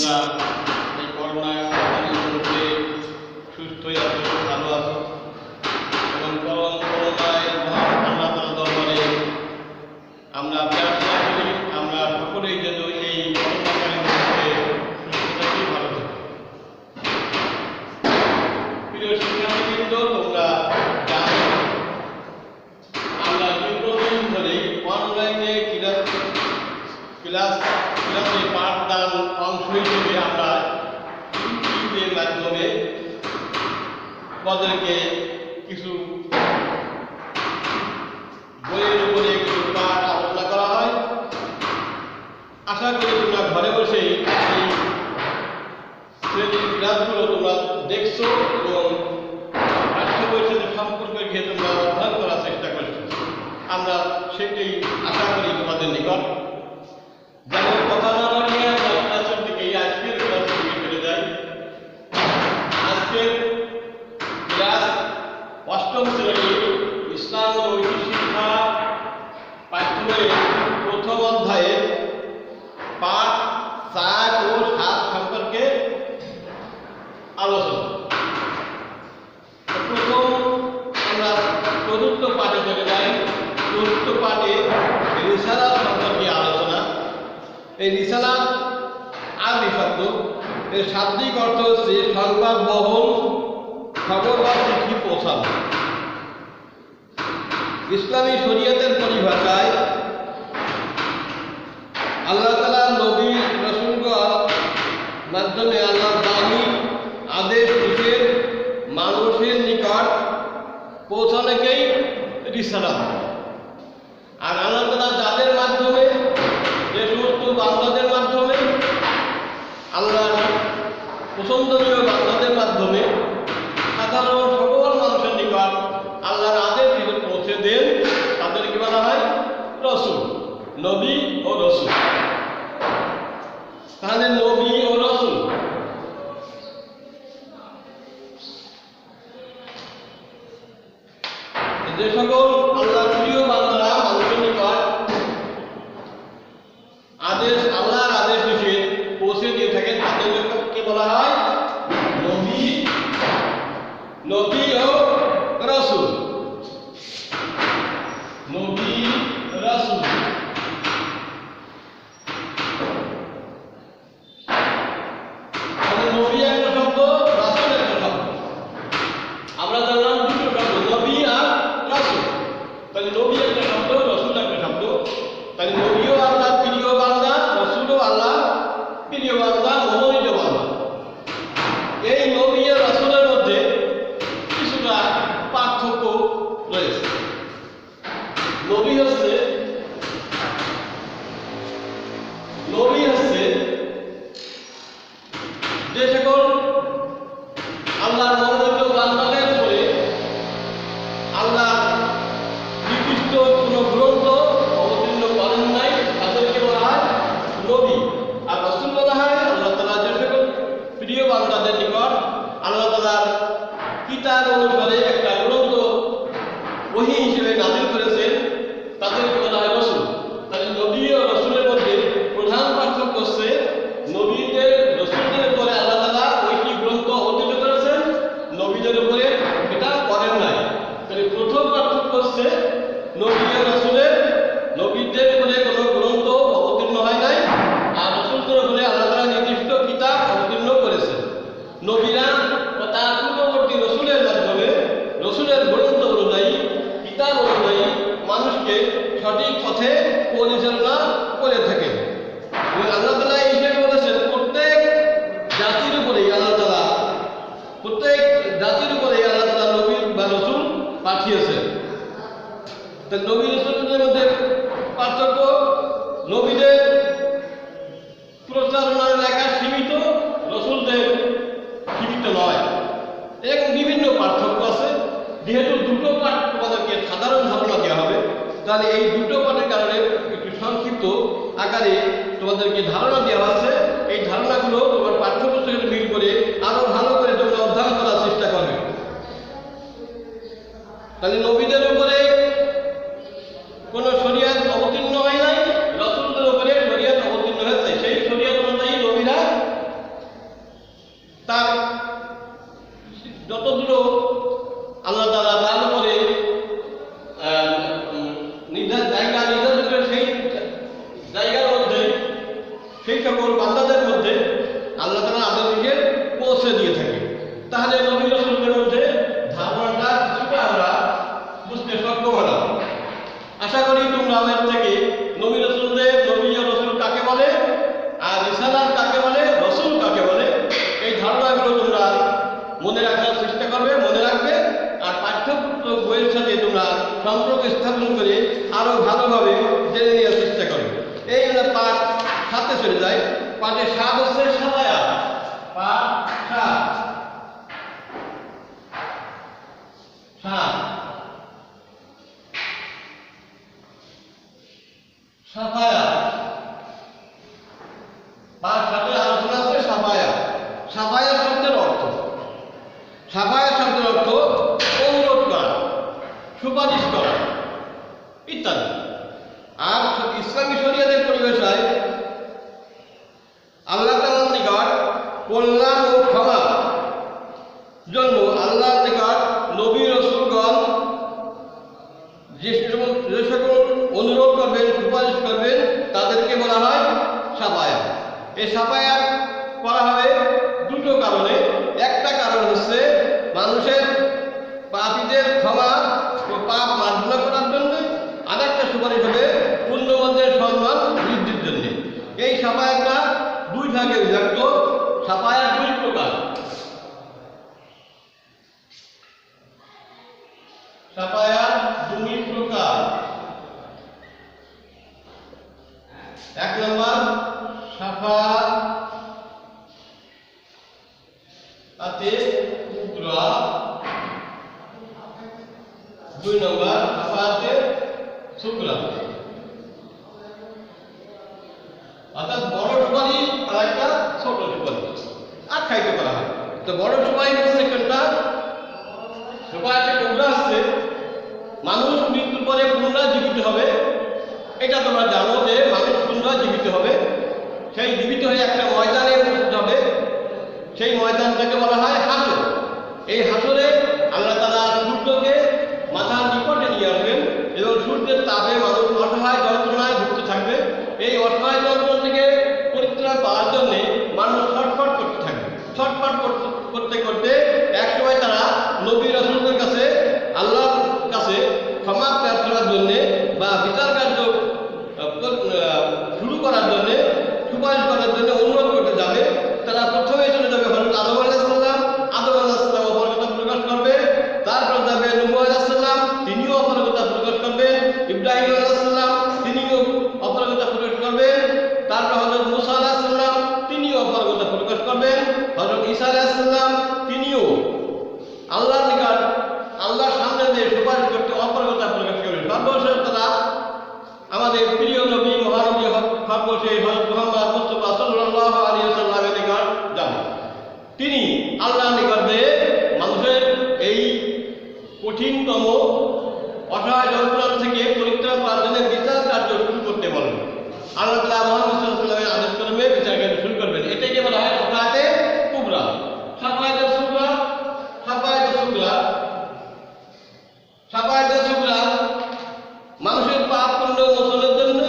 তোমরা এই করোনা মধ্যে সুস্থ হয়ে আছো, ভালো আছো এবং করোনায় আল্লাহ তাআলার দরবারে আমরা প্রার্থনা করি আমরা সকলেই যেন এই করোনাকালীন মধ্যে সুস্থ থাকি, ভালো থাকি। প্রিয় শিক্ষার্থীবৃন্দ, তোমরা জানো আমরা দীর্ঘদিন ধরে অনলাইনে ক্লাসে পাঠদান অংশ হিসেবে আমরা ইউটিউবের মাধ্যমে তাদেরকে কিছু বইয়ের উপরে কিছু পাঠ আলোচনা করা হয়। আশা করি তোমরা ঘরে বসে এই শ্রেণীর ক্লাসগুলো তোমরা দেখছো এবং পাঠ্য বইয়ের সাথে সম্পর্ক রেখে তোমরা অধ্যয়ন করার চেষ্টা করছো। আমরা সেটাই আশা করি তোমাদের নিকট। যেমন কথা না বাড়িয়ে ক্লাসের দিকে আজকের ক্লাসের দিকে চলে যাই। আজকের ক্লাস অষ্টম শ্রেণীর ইসলাম ও ঐতিহ্য শিক্ষা পাঠ্য বইয়ের প্রথম অধ্যায়ের পাঠ 4 ও 7 সম্পর্কে আলোচনা। প্রথম আমরা চতুর্থ পাঠে চলে যাই। চতুর্থ পাঠে রিসালাত সম্পর্কে আলোচনা। এই রিসালাত আরবি শব্দ, এর শাব্দিক অর্থ হচ্ছে সংবাদ বহন, খবর বা চিঠি পৌঁছানো। ইসলামী শরীয়তের পরিভাষায় আল্লাহ তাআলা নবী রাসূলগণ মাধ্যমে আল্লাহর বাণী আদেশ নিষেধ মানুষের নিকট পৌঁছানোকেই রিসালাত। আর আল্লাহ তাআলা যাদের মাধ্যমে, যে সমস্ত বান্দাদের মাধ্যমে, আল্লাহর পছন্দনীয় বান্দাদের মাধ্যমে সাধারণ সকল মানুষের নিকট আল্লাহর আদেশ পৌঁছে দেন, তাদেরকে বলা হয় রাসূল, নবী ও রাসূল। তাহলে নবী ও রাসূল যে সকল আল্লাহর প্রিয় বান্দারা মানুষের নিকট আল্লাহর আদেশ নিষেধ পৌঁছে দিয়ে থাকেন, তাদেরকে বলা হয় নবী ও রাসূল। নবী রাসূল নবী একটা শব্দ, রাসূল একটা শব্দ। আমরা জানলাম দুটো শব্দ, নবী আর রাসূল। তাহলে নবী একটা শব্দ, রাসূল একটা শব্দ। তাহলে নবীও আল্লাহর প্রিয় বান্দা, রাসূলও আল্লাহর প্রিয় বান্দা, মনোনীত বান্দা। এই নবী আর রাসূলের মধ্যে কিছুটা পার্থক্য রয়েছে। নবী হচ্ছে যে সকল আল্লাহর মনোনীত বান্দাদের উপরে আল্লাহ নির্দিষ্ট কোনো গ্রন্থ অবতীর্ণ করেন নাই, তাদেরকে বলা হয় নবী। আর রাসূল বলা হয় আল্লাহ তাআলা যে সকল প্রিয় বান্দাদের নিকট আল্লাহ তাআলার কিতাব অনুসারে একটা গ্রন্থ ওহী হিসেবে নাযিল করেছেন, তাদেরকে বলা হয় রাসূল। তাহলে নবী ও রাসূলের মধ্যে প্রধান পার্থক্য হচ্ছে নবীদের, রাসূলদের উপরে আল্লাহ তাআলা ওহী গ্রন্থ অবতীর্ণ করেছেন, নবীদের উপরে এটা করেন নাই। তাহলে প্রথম পার্থক্য হচ্ছে নবী ও রাসূলের, নবীদের উপরে কোনো গ্রন্থ অবতীর্ণ হয় নাই, আর রাসূলদের উপরে আল্লাহ তাআলা নির্দিষ্ট কিতাব অবতীর্ণ করেছেন। নবীরা ও তার পূর্ববর্তী রাসূলের মাধ্যমে রাসূলের গ্রন্থ অনুযায়ী, কিতাব অনুযায়ী মানুষকে সঠিক পথে পরিচালনা করে থাকেন। আল্লাহ তাআলা এই হিসেবে বলেছেন প্রত্যেক জাতির উপরেই আল্লাহ তাআলা নবী বা রাসূল পাঠিয়েছেন। তো নবী রাসূলদের মধ্যে পার্থক্য, নবীদের প্রচারণার এলাকা সীমিত, রাসূলদের সীমিত নয়। এরকম বিভিন্ন পার্থক্য আছে। যেহেতু দুটো পাঠ তোমাদেরকে সাধারণ ধারণা দেওয়া হবে, তাহলে এই দুটো পাঠের কারণে একটু সংক্ষিপ্ত আকারে তোমাদেরকে ধারণা দেওয়া আছে। এই ধারণাগুলো তোমার পাঠ্যপুস্তকের সাথে মিল করে আরো ভালো করে তোমরা অধ্যয়ন করার চেষ্টা করবে। তাহলে নবীদের উপরে কোনো শরীয়ত অবতীর্ণ হয় নাই, রাসূলদের উপরে শরীয়ত অবতীর্ণ হয়েছে। সেই শরীয়ত অনুযায়ী নবীরা কল্যাণ ও ক্ষমা জন্য আল্লাহর নিকট নবী রাসূলগণ যে সকল অনুরোধ করবেন, সুপারিশ করবেন, তাদেরকে বলা হয় শাফায়াত। এই শাফায়াত করা হবে দুটো কারণে। একটা কারণ হচ্ছে মানুষের পাপীদের ক্ষমা ও পাপ মার্জনা করার জন্য, আর একটা সুপারিশ হবে পুণ্যবানদের সম্মান বৃদ্ধির জন্য। এই শাফায়াতটা দুই ভাগে বিভক্ত। শাফায়াত দুই প্রকার। শাফায়াত দুই প্রকার। এক নম্বর শাফায়াতে কুবরা, দুই নম্বর শাফায়াতে সুগরা। অর্থাৎ বড় সুপারিশ আর একটা ছোট সুপারিশ আখ্যায়িত করা হয়। তো বড় সুপারিশ হচ্ছে কোনটা? শাফায়াতে কুবরা হচ্ছে মানুষ মৃত্যুর পরে পুনরায় জীবিত হবে। এটা তোমরা জানো যে মানুষ পুনরায় জীবিত হবে। সেই জীবিত হয়ে একটা ময়দানে উপস্থিত হবে। সেই ময়দানটাকে বলা হয় হাসর। এই হাসরে আল্লাহ তাআলা সূর্যকে মাথার নিকটে নিয়ে আসবেন এবং সূর্যের তাপে মানুষ অসহায় যন্ত্রণায় ভুগতে থাকবে। এই অসহায় যন্ত্রণা থেকে পরিত্রাণ পাওয়ার জন্য মানুষ ছটফট করতে থাকবে। ছটফট করতে করতে একসময় তারা নবী রাসূলদের কাছে, আল্লাহর কাছে ক্ষমা প্রার্থনার জন্য বা বিচার কার্য শুরু করার জন্য, সুপারিশ করার জন্য অনুরোধ করতে যাবে। তারা প্রথমে চলে যাবে হযরত আদম আলাইহিস সালাম। আদম আলাইহিস সালাম অপারগতা প্রকাশ করবে। তারপর যাবে নূহ আলাইহিস সালাম, তিনিও অপারগতা প্রকাশ করবেন। ইব্রাহিম আলাইহিস সালাম তিনিও অপারগতা প্রকাশ করবেন। তারপর হযরত মূসা আলাইহিস সালাম তিনিও অপারগতা প্রকাশ করবেন। হযরত ঈসা আলাইহিস সালাম তিনিও আল্লাহর নিকট, আল্লাহর সামনে যে সুপারিশ করতে অপারগতা প্রকাশ করবেন। সর্বশেষ তারা আমাদের প্রিয় নবী, মহানবী সর্বশেষ হযরত মুহাম্মদ মুস্তাফা সাল্লাল্লাহু আলাইহি ওয়াসাল্লামের নিকট যাবেন। তিনি আল্লাহর নিকট দিয়ে মানুষের এই কঠিনতম অসহায় যন্ত্রণা থেকে পরিত্রাণ পাওয়ার জন্য বিচার কার্য শুরু করতে বলেন। আল্লাহ তাআলা মুহাম্মদ সাল্লাল্লাহু আলাইহি ওয়াসাল্লামের আদেশ ক্রমে বিচার কার্য শুরু করবেন। এটাকে বলা হয় শাফায়াতে কুবরা। শাফায়াতে সুগরা, শাফায়াতে সুগরা, শাফায়াতে সুগরা মানুষের পাপ পুণ্য মোচনের জন্য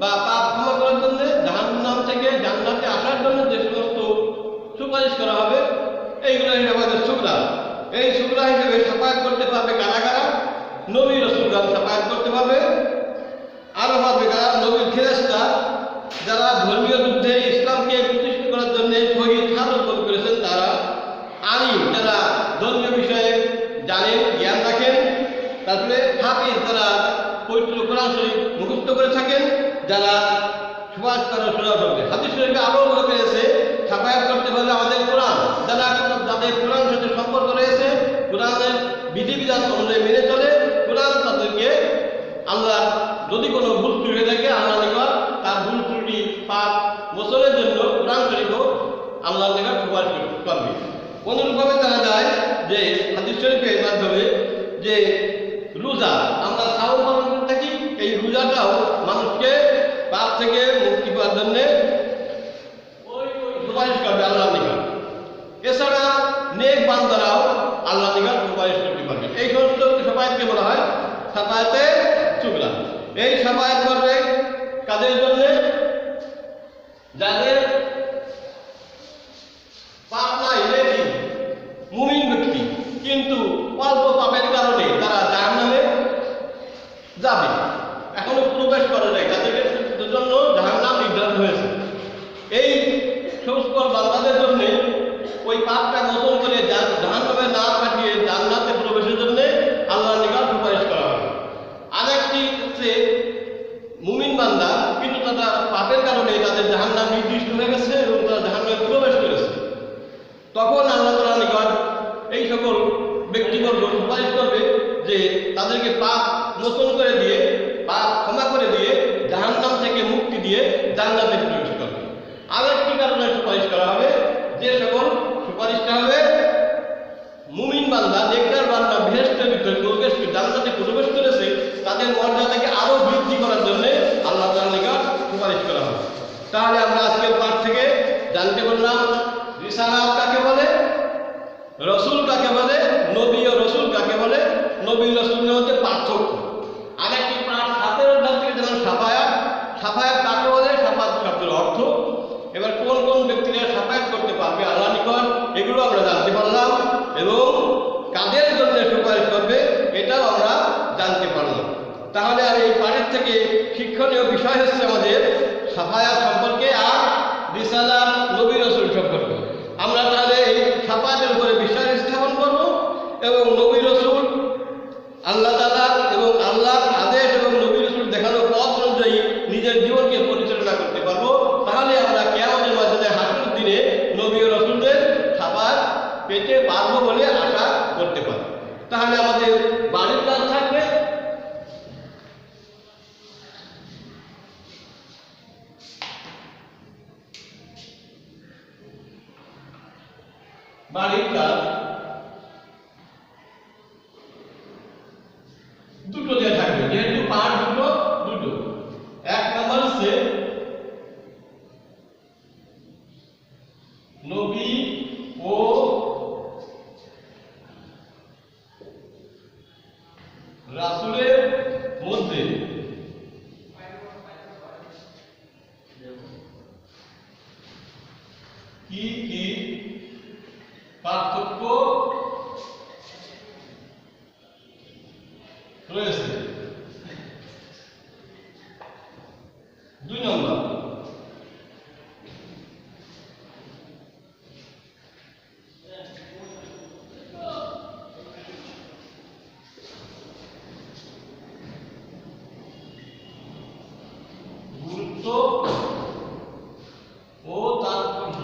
বা পাপ ক্ষমা করার জন্য, জাহান্নাম থেকে জান্নাতে আসার জন্য যে সমস্ত সুপারিশ করা হবে, এইগুলো শাফায়াতে সুগরা। এই সুগরা হিসেবে শাফায়াত করতে পারবে কারা কারা? নবী রাসূলগণ শাফায়াত করতে পারবে। আরো পারবে কারা? নবীর ফেরেশতা, যারা ধর্মীয় যুদ্ধে ইসলামকে প্রতিষ্ঠিত করার জন্য শহীদ শাহাদাত করেছেন তারা। আলিম, যারা ধর্মীয় বিষয়ে জানেন, জ্ঞান রাখেন। তারপরে হাফিজ, যারা পবিত্র কোরআন শরীফ মুখস্থ করে থাকেন, যারা সুপারিশ করার সুযোগ হবে। হাদিস শরীফে আরও বলা হয়েছে শাফায়াত করতে পারবে আমাদের কোরআন, যাদের কোরআন সাথে সম্পর্ক রয়েছে, কোরআনের বিধিবিধান অনুযায়ী মেনে চলে, কোরআন তাদেরকে আল্লাহ যদি কোনো ভুল ত্রুটি হয়ে থাকে আল্লাহর নিকট তার ভুল ত্রুটি পাপ মোচনের জন্য কোরআন শরীফও আল্লাহর নিকট সুপারিশ করবে। অনুরূপভাবে দেখা যায় যে হাদিস শরীফের মাধ্যমে যে রোজা আমরা সাওম পালন করে থাকি, এই রোজাটাও মানুষকে পাপ থেকে মুক্তি পাওয়ার জন্য সুপারিশ করবে আল্লাহর নিকট। এছাড়া নেক বান্দারাও আল্লাহর নিকট সুপারিশ করতে পারবে। এই সমস্ত শাফায়াতকে বলা হয় শাফায়াতে সুগরা। এই শাফায়াত করবে কাদের জন্য? যাদের পাপ নাই, নেকি মুমিন ব্যক্তি, কিন্তু অল্প পাপের কারণে তারা জাহান্নামে যাবে, এখনো প্রবেশ করে নাই, তাদের জন্য জাহান্নাম নির্ধারণ হয়েছে। এই সমস্ত বান্দাদের জন্য ওই পাপটা মোচন করে জাহান্নামে না পাঠিয়ে জান্নাতে প্রবেশের জন্য আল্লাহর নিকট সুপারিশ করা হবে। আরেকটি হচ্ছে মুমিন বান্দা, কিন্তু তারা পাপের কারণে তাদের জাহান্নাম নির্দিষ্ট হয়ে গেছে এবং তারা জাহান্নামে প্রবেশ করেছে। তখন আল্লাহ তাআলার নিকট এই সকল ব্যক্তিবর্গ সুপারিশ করবে যে তাদেরকে পাপ মোচন করে দিয়ে, পাপ ক্ষমা করে দিয়ে, জাহান্নাম থেকে মুক্তি দিয়ে জান্নাতে প্রবেশ করবে। আরেকটি কারণে সুপারিশ করা হবে, যে সকল সুপারিশটা হবে মুমিন বান্দা, নেককার বান্দা বেহেশতের ভিতরে জান্নাতে প্রবেশ করেছে, তাদের মর্যাদাকে আরো বৃদ্ধি করার জন্য আল্লাহ তাআলার নিকট সুপারিশ করা হবে। তাহলে আমরা আজকের পাঠ থেকে জানতে পারলাম রিসালাত কাকে বলে, রসুল কাকে বলে, নবী ও রসুল কাকে বলে, নবী রসুলের মধ্যে পার্থক্য। আরেকটি পাঠ 7 অধ্যায় থেকে যেমন সাফায়াত, সাফায়াত কাকে বলে, সাফায়াত শব্দের অর্থ, এবার কোন কোন ব্যক্তিরা সাফায়াত করতে পারবে আল্লাহর নিকট এগুলো আমরা জানতে পারলাম, এবং কাদের জন্য সুপারিশ করবে এটাও আমরা জানতে পারলাম। তাহলে আর এই পাঠের থেকে শিক্ষণীয় বিষয় হচ্ছে আমাদের সাফায়াত সম্পর্কে আর রিসালাত নবী রসুল সম্পর্কে। আমরা তাহলে এই সাফায়াতের উপরে বিশ্বাস স্থাপন করব এবং নবী রসুল আল্লাহ তাআলা এবং আল্লাহর আদেশ এবং নবী রসুল দেখানো পথ অনুযায়ী নিজের জীবনকে পরিচালনা করতে পারবো। তাহলে আমরা কিয়ামতের ময়দানে হাসরের দিনে নবী ও রসুলদের সাফায়াত পেতে পারবো বলে আশা করতে পারি। তাহলে আমাদের বাড়ির কাজ থাকবে, বাড়ির কাজ দুটো দিয়ে থাকবে, যেহেতু পার্ট দুটো। 1 নম্বর হচ্ছে নবী ও রাসূলের মধ্যে কি কি পার্থক্য রয়েছে। 2 নম্বর গুরুত্ব ও তাৎপর্য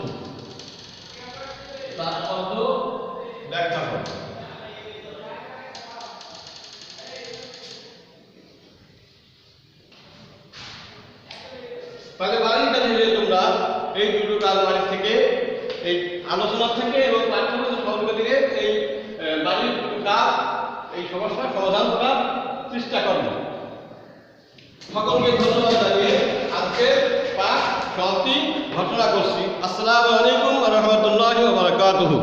ব্যাখ্যা করো। তাহলে বাড়ির কাজে তোমরা এই দুটো কাজ বাড়ির থেকে এই আলোচনা থেকে এবং পাঠ্যপুস্তক সহযোগিতা থেকে এই বাড়ির দুটো কাজ এই সমস্যার সমাধান করার চেষ্টা করবে। সকলকে ধন্যবাদ জানিয়ে আজকে পাঠ সমাপ্তি ঘোষণা করছি। আসসালামু আলাইকুম ওয়া রাহমাতুল্লাহি ওয়া বারাকাতুহু।